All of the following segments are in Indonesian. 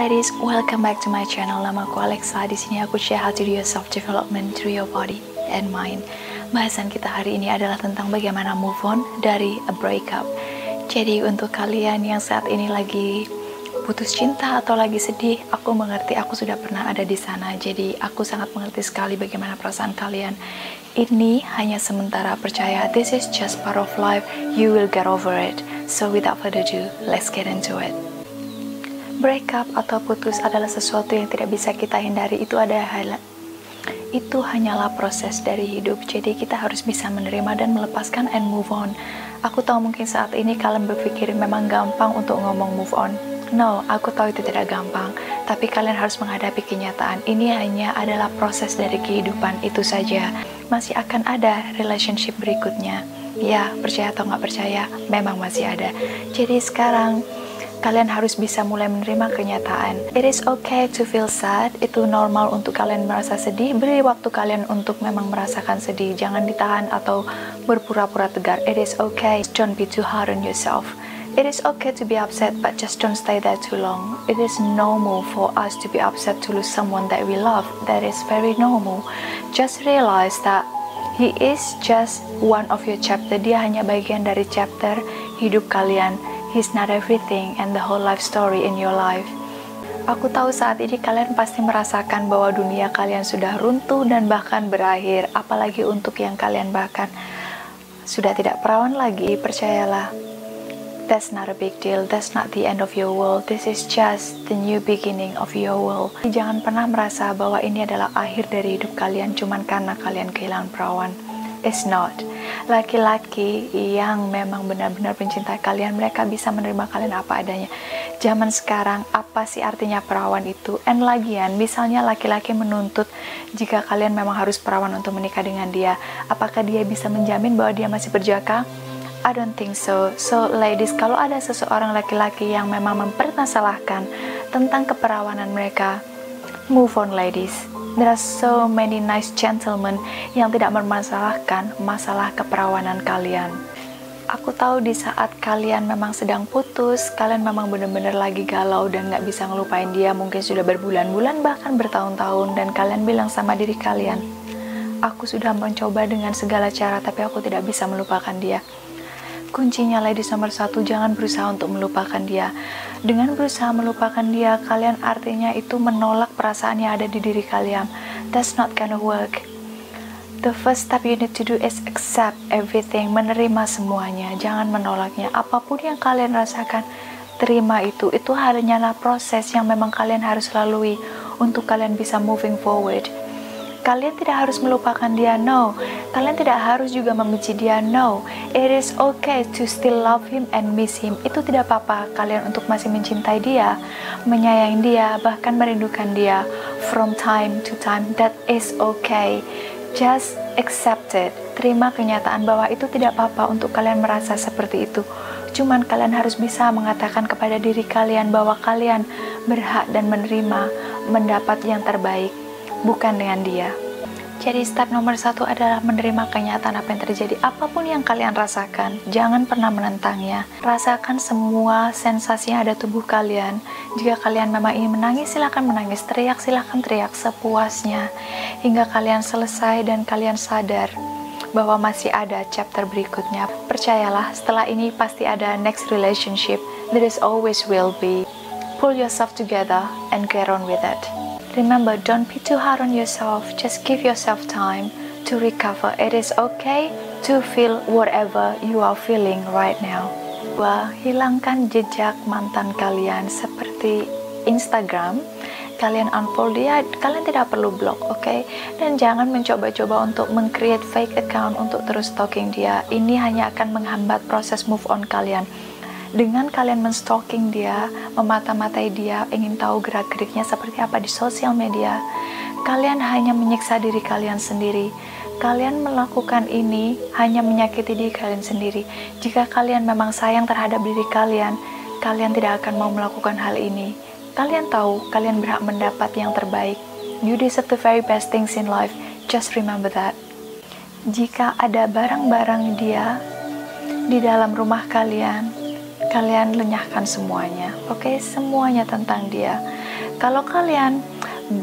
ladies, welcome back to my channel. Nama aku Alexa. Di sini aku share how to do your self development through your body and mind. Bahasan kita hari ini adalah tentang bagaimana move on dari a breakup. Jadi untuk kalian yang saat ini lagi putus cinta atau lagi sedih, aku mengerti, aku sudah pernah ada di sana. Jadi aku sangat mengerti sekali bagaimana perasaan kalian. Ini hanya sementara, percaya. This is just part of life. You will get over it. So without further ado, let's get into it. Breakup atau putus adalah sesuatu yang tidak bisa kita hindari. Itu hanyalah proses dari hidup. Jadi kita harus bisa menerima dan melepaskan and move on. Aku tahu mungkin saat ini kalian berpikir memang gampang untuk ngomong move on. No, aku tahu itu tidak gampang. Tapi kalian harus menghadapi kenyataan. Ini hanya adalah proses dari kehidupan, itu saja. Masih akan ada relationship berikutnya. Ya, percaya atau nggak percaya, memang masih ada. Jadi sekarang kalian harus bisa mulai menerima kenyataan. It is okay to feel sad. Itu normal untuk kalian merasa sedih. Beri waktu kalian untuk memang merasakan sedih. Jangan ditahan atau berpura-pura tegar. It is okay. Don't be too hard on yourself. It is okay to be upset, but just don't stay there too long. It is normal for us to be upset to lose someone that we love. That is very normal. Just realize that he is just one of your chapter. Dia hanya bagian dari chapter hidup kalian. He's not everything and the whole life story in your life. Aku tahu saat ini kalian pasti merasakan bahwa dunia kalian sudah runtuh dan bahkan berakhir. Apalagi untuk yang kalian bahkan sudah tidak perawan lagi, percayalah. That's not a big deal. That's not the end of your world. This is just the new beginning of your world. Jangan pernah merasa bahwa ini adalah akhir dari hidup kalian cuman karena kalian kehilangan perawan. It's not. Laki-laki yang memang benar-benar mencintai kalian, mereka bisa menerima kalian apa adanya. Zaman sekarang, apa sih artinya perawan itu? And lagian, misalnya laki-laki menuntut jika kalian memang harus perawan untuk menikah dengan dia, apakah dia bisa menjamin bahwa dia masih berjaka? I don't think so. So ladies, kalau ada seseorang laki-laki yang memang mempermasalahkan tentang keperawanan mereka, move on ladies. There are so many nice gentlemen yang tidak mempermasalahkan masalah keperawanan kalian. Aku tahu di saat kalian memang sedang putus, kalian memang benar-benar lagi galau dan gak bisa ngelupain dia, mungkin sudah berbulan-bulan bahkan bertahun-tahun, dan kalian bilang sama diri kalian, aku sudah mencoba dengan segala cara tapi aku tidak bisa melupakan dia. Kuncinya ladies nomor satu, jangan berusaha untuk melupakan dia. Dengan berusaha melupakan dia, kalian artinya itu menolak perasaan yang ada di diri kalian. That's not gonna work. The first step you need to do is accept everything, menerima semuanya, jangan menolaknya. Apapun yang kalian rasakan, terima itu. Itu hanyalah proses yang memang kalian harus lalui untuk kalian bisa moving forward. Kalian tidak harus melupakan dia, no. Kalian tidak harus juga membenci dia, no. It is okay to still love him and miss him. Itu tidak apa-apa kalian untuk masih mencintai dia, menyayangi dia, bahkan merindukan dia from time to time. That is okay. Just accept it. Terima kenyataan bahwa itu tidak apa-apa untuk kalian merasa seperti itu. Cuman kalian harus bisa mengatakan kepada diri kalian bahwa kalian berhak dan menerima mendapat yang terbaik, bukan dengan dia. Jadi step nomor satu adalah menerima kenyataan apa yang terjadi. Apapun yang kalian rasakan, jangan pernah menentangnya. Rasakan semua sensasi yang ada tubuh kalian. Jika kalian memang ingin menangis, silakan menangis. Teriak, silakan teriak sepuasnya. Hingga kalian selesai dan kalian sadar bahwa masih ada chapter berikutnya. Percayalah, setelah ini pasti ada next relationship. There is always will be. Pull yourself together and get on with it. Remember, don't be too hard on yourself. Just give yourself time to recover. It is okay to feel whatever you are feeling right now. Hilangkan jejak mantan kalian seperti Instagram. Kalian unfollow dia, kalian tidak perlu block, okay? Dan jangan mencoba-coba untuk meng-create fake account untuk terus stalking dia. Ini hanya akan menghambat proses move on kalian. Dengan kalian men-stalking dia, memata-matai dia, ingin tahu gerak-geriknya seperti apa di sosial media, kalian hanya menyiksa diri kalian sendiri. Kalian melakukan ini hanya menyakiti diri kalian sendiri. Jika kalian memang sayang terhadap diri kalian, kalian tidak akan mau melakukan hal ini. Kalian tahu, kalian berhak mendapat yang terbaik. You deserve the very best things in life. Just remember that. Jika ada barang-barang dia di dalam rumah kalian, kalian lenyahkan semuanya, oke? Semuanya tentang dia. Kalau kalian,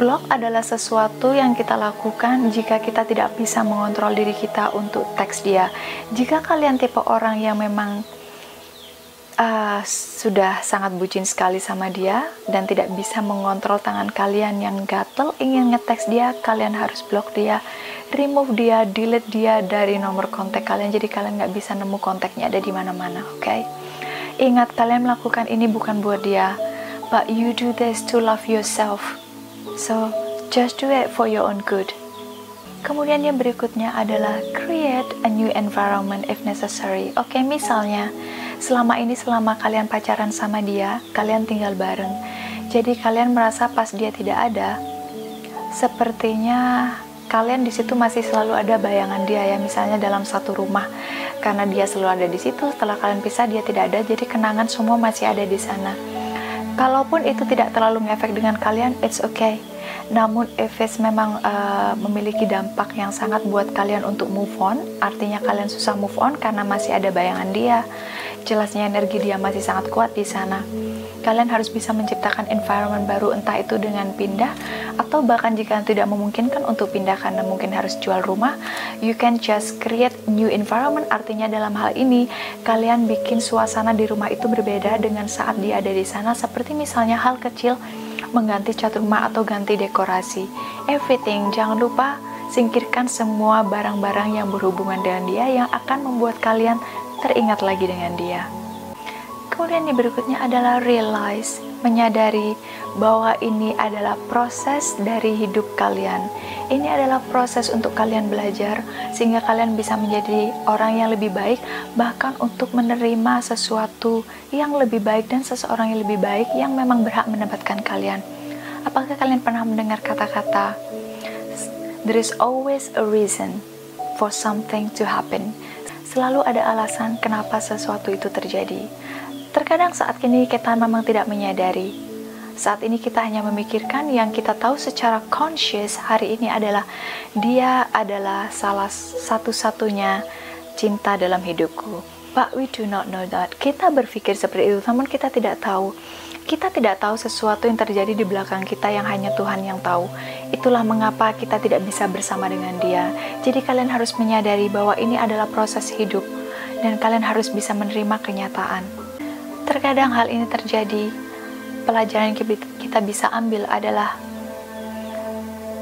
blok adalah sesuatu yang kita lakukan jika kita tidak bisa mengontrol diri kita untuk teks dia. Jika kalian tipe orang yang memang sudah sangat bucin sekali sama dia dan tidak bisa mengontrol tangan kalian yang gatel ingin ngeteks dia, kalian harus blok dia, remove dia, delete dia dari nomor kontak kalian, jadi kalian nggak bisa nemu kontaknya ada di mana-mana. Oke? Ingat, kalian melakukan ini bukan buat dia, but you do this to love yourself, so just do it for your own good. Kemudian yang berikutnya adalah create a new environment if necessary. Oke, misalnya selama kalian pacaran sama dia, kalian tinggal bareng, jadi kalian merasa pas dia tidak ada, sepertinya kalian di situ masih selalu ada bayangan dia ya, misalnya dalam satu rumah, karena dia selalu ada di situ. Setelah kalian pisah dia tidak ada, jadi kenangan semua masih ada di sana. Kalaupun itu tidak terlalu ngefek dengan kalian, it's okay. Namun if it's memang memiliki dampak yang sangat buat kalian untuk move on, artinya kalian susah move on karena masih ada bayangan dia, jelasnya energi dia masih sangat kuat di sana. Kalian harus bisa menciptakan environment baru, entah itu dengan pindah, atau bahkan jika tidak memungkinkan untuk pindah karena mungkin harus jual rumah, you can just create new environment. Artinya dalam hal ini, kalian bikin suasana di rumah itu berbeda dengan saat dia ada di sana, seperti misalnya hal kecil, mengganti cat rumah atau ganti dekorasi. Everything, jangan lupa singkirkan semua barang-barang yang berhubungan dengan dia yang akan membuat kalian teringat lagi dengan dia. Kemudian yang berikutnya adalah realize, menyadari bahwa ini adalah proses dari hidup kalian. Ini adalah proses untuk kalian belajar sehingga kalian bisa menjadi orang yang lebih baik, bahkan untuk menerima sesuatu yang lebih baik dan seseorang yang lebih baik yang memang berhak mendapatkan kalian. Apakah kalian pernah mendengar kata-kata there is always a reason for something to happen? Selalu ada alasan kenapa sesuatu itu terjadi. Terkadang saat ini kita memang tidak menyadari. Saat ini kita hanya memikirkan yang kita tahu secara conscious hari ini adalah dia adalah salah satu-satunya cinta dalam hidupku. But we do not know that. Kita berpikir seperti itu, namun kita tidak tahu. Kita tidak tahu sesuatu yang terjadi di belakang kita yang hanya Tuhan yang tahu. Itulah mengapa kita tidak bisa bersama dengan dia. Jadi kalian harus menyadari bahwa ini adalah proses hidup dan kalian harus bisa menerima kenyataan. Terkadang hal ini terjadi, pelajaran yang kita bisa ambil adalah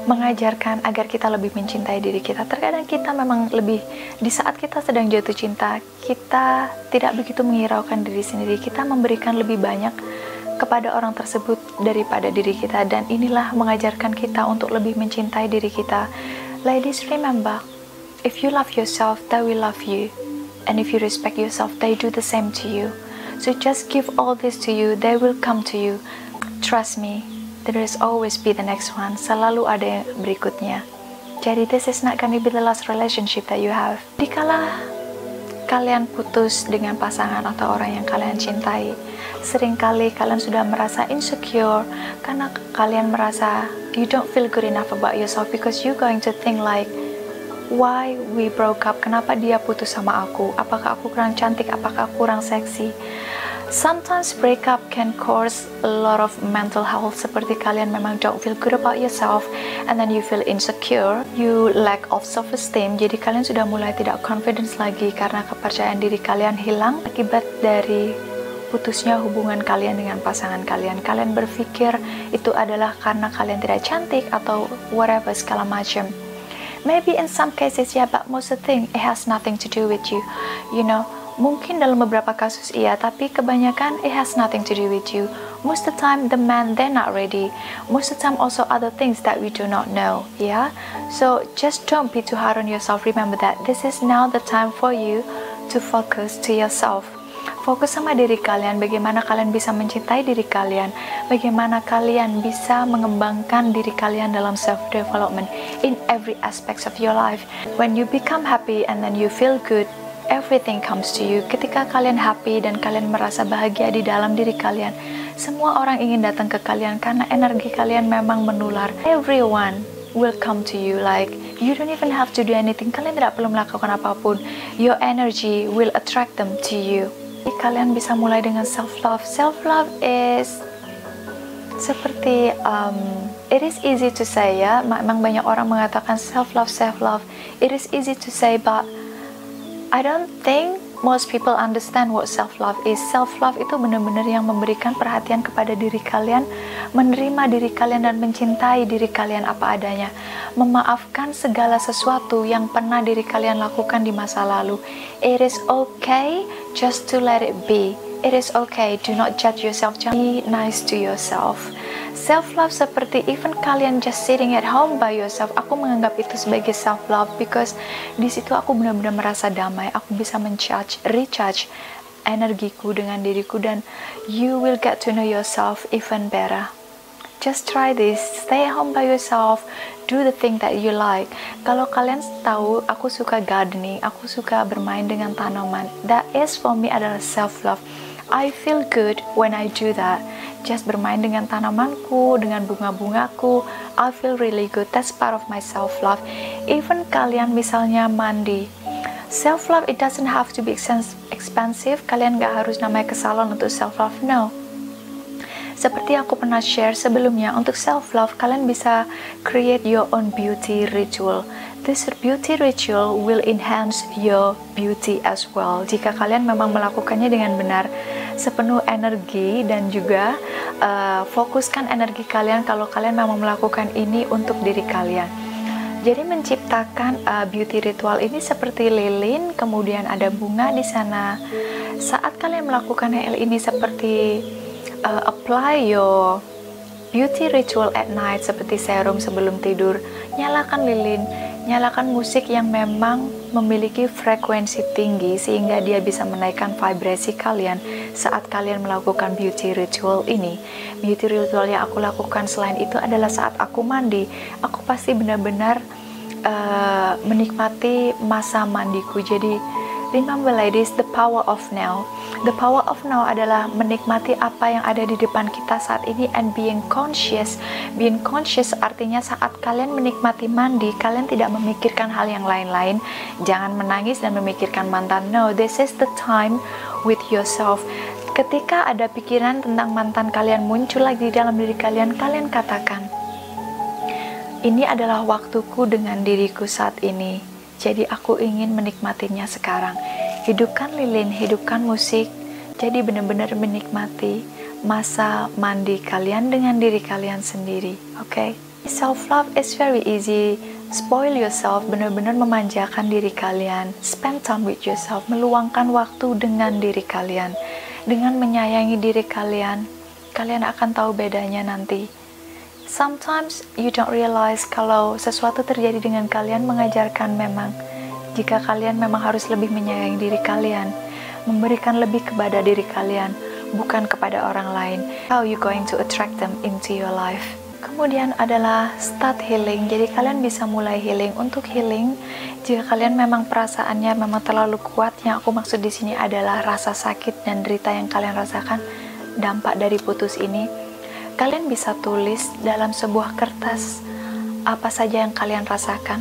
mengajarkan agar kita lebih mencintai diri kita. Terkadang kita memang lebih, di saat kita sedang jatuh cinta, kita tidak begitu menghiraukan diri sendiri. Kita memberikan lebih banyak kepada orang tersebut daripada diri kita, dan inilah mengajarkan kita untuk lebih mencintai diri kita. Ladies, remember, if you love yourself, they will love you, and if you respect yourself, they do the same to you. So just give all this to you, they will come to you. Trust me, there is always be the next one. Selalu ada yang berikutnya. Jadi this is not gonna be the last relationship that you have. Dikala kalian putus dengan pasangan atau orang yang kalian cintai, seringkali kalian sudah merasa insecure karena kalian merasa you don't feel good enough about yourself, because you going to think like, why we broke up? Kenapa dia putus sama aku? Apakah aku kurang cantik? Apakah aku kurang seksi? Sometimes breakup can cause a lot of mental health, seperti kalian memang don't feel good about yourself, and then you feel insecure, you lack of self-esteem, jadi kalian sudah mulai tidak confidence lagi karena kepercayaan diri kalian hilang akibat dari putusnya hubungan kalian dengan pasangan kalian. Kalian berpikir itu adalah karena kalian tidak cantik atau whatever segala macam. Maybe in some cases yeah, but most of the thing it has nothing to do with you. You know, mungkin dalam beberapa kasus iya, tapi kebanyakan it has nothing to do with you. Most of the time the man they're not ready. Most of the time also other things that we do not know. Yeah, so just don't be too hard on yourself. Remember that this is now the time for you to focus to yourself. Fokus sama diri kalian, bagaimana kalian bisa mencintai diri kalian, bagaimana kalian bisa mengembangkan diri kalian dalam self-development in every aspects of your life. When you become happy and then you feel good, everything comes to you. Ketika kalian happy dan kalian merasa bahagia di dalam diri kalian, semua orang ingin datang ke kalian karena energi kalian memang menular. Everyone will come to you, like you don't even have to do anything. Kalian tidak perlu melakukan apapun. Your energy will attract them to you. Kalian bisa mulai dengan self-love. Self-love is Seperti it is easy to say ya, memang banyak orang mengatakan self love. It is easy to say, but I don't think most people understand what self love is. Self love itu benar-benar yang memberikan perhatian kepada diri kalian, menerima diri kalian dan mencintai diri kalian apa adanya, memaafkan segala sesuatu yang pernah diri kalian lakukan di masa lalu. It is okay just to let it be. It is okay, do not judge yourself. Be nice to yourself. Self-love seperti even kalian just sitting at home by yourself, aku menganggap itu sebagai self-love because di situ aku benar-benar merasa damai. Aku bisa recharge energiku dengan diriku, dan you will get to know yourself even better. Just try this, stay at home by yourself, do the thing that you like. Kalau kalian tahu, aku suka gardening, aku suka bermain dengan tanaman. That is for me adalah self-love. I feel good when I do that. Just bermain dengan tanamanku, dengan bunga-bungaku, I feel really good. That's part of my self-love. Even kalian misalnya mandi, self-love it doesn't have to be expensive. Kalian gak harus namanya ke salon untuk self-love, no. Seperti aku pernah share sebelumnya, untuk self-love kalian bisa create your own beauty ritual. This beauty ritual will enhance your beauty as well. Jika kalian memang melakukannya dengan benar, sepenuh energi, dan juga fokuskan energi kalian kalau kalian memang melakukan ini untuk diri kalian. Jadi menciptakan beauty ritual ini seperti lilin, kemudian ada bunga di sana. Saat kalian melakukan hal ini seperti apply your beauty ritual at night, seperti serum sebelum tidur, nyalakan lilin, nyalakan musik yang memang memiliki frekuensi tinggi sehingga dia bisa menaikkan vibrasi kalian saat kalian melakukan beauty ritual ini. Beauty ritual yang aku lakukan selain itu adalah saat aku mandi. Aku pasti benar-benar menikmati masa mandiku. Jadi remember ladies, the power of now. The power of now adalah menikmati apa yang ada di depan kita saat ini and being conscious. Being conscious artinya saat kalian menikmati mandi, kalian tidak memikirkan hal yang lain-lain. Jangan menangis dan memikirkan mantan. No, this is the time with yourself. Ketika ada pikiran tentang mantan kalian muncul lagi di dalam diri kalian, kalian katakan, ini adalah waktuku dengan diriku saat ini. Jadi aku ingin menikmatinya sekarang. Hidupkan lilin, hidupkan musik. Jadi benar-benar menikmati masa mandi kalian dengan diri kalian sendiri. Okay? Self-love is very easy. Spoil yourself, benar-benar memanjakan diri kalian. Spend time with yourself, meluangkan waktu dengan diri kalian. Dengan menyayangi diri kalian, kalian akan tahu bedanya nanti. Sometimes you don't realize kalau sesuatu terjadi dengan kalian mengajarkan memang jika kalian memang harus lebih menyayangi diri kalian, memberikan lebih kepada diri kalian, bukan kepada orang lain. How you going to attract them into your life? Kemudian adalah start healing. Jadi kalian bisa mulai healing. Untuk healing, jika kalian memang perasaannya memang terlalu kuat, yang aku maksud di sini adalah rasa sakit dan derita yang kalian rasakan dampak dari putus ini, kalian bisa tulis dalam sebuah kertas apa saja yang kalian rasakan.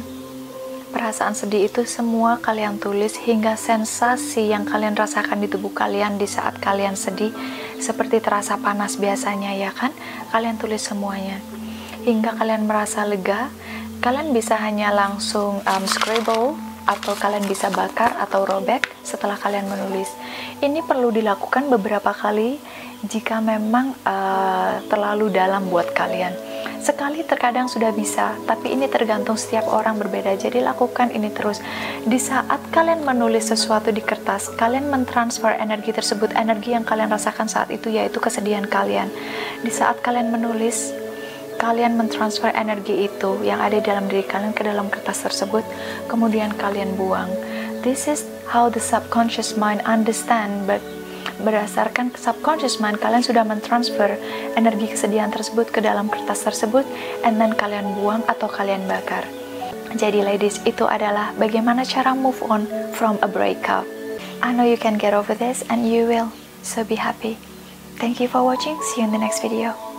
Perasaan sedih itu semua kalian tulis, hingga sensasi yang kalian rasakan di tubuh kalian di saat kalian sedih, seperti terasa panas biasanya ya kan, kalian tulis semuanya. Hingga kalian merasa lega, kalian bisa hanya langsung scribble, atau kalian bisa bakar atau robek setelah kalian menulis. Ini perlu dilakukan beberapa kali jika memang terlalu dalam buat kalian. Sekali terkadang sudah bisa, tapi ini tergantung setiap orang berbeda. Jadi lakukan ini terus. Di saat kalian menulis sesuatu di kertas, kalian mentransfer energi tersebut, energi yang kalian rasakan saat itu, yaitu kesedihan kalian. Di saat kalian menulis, kalian mentransfer energi itu yang ada di dalam diri kalian ke dalam kertas tersebut, kemudian kalian buang. This is how the subconscious mind understand, but berdasarkan subconscious mind, kalian sudah mentransfer energi kesedihan tersebut ke dalam kertas tersebut, and then kalian buang atau kalian bakar. Jadi ladies, itu adalah bagaimana cara move on from a breakup. I know you can get over this and you will, so be happy. Thank you for watching, see you in the next video.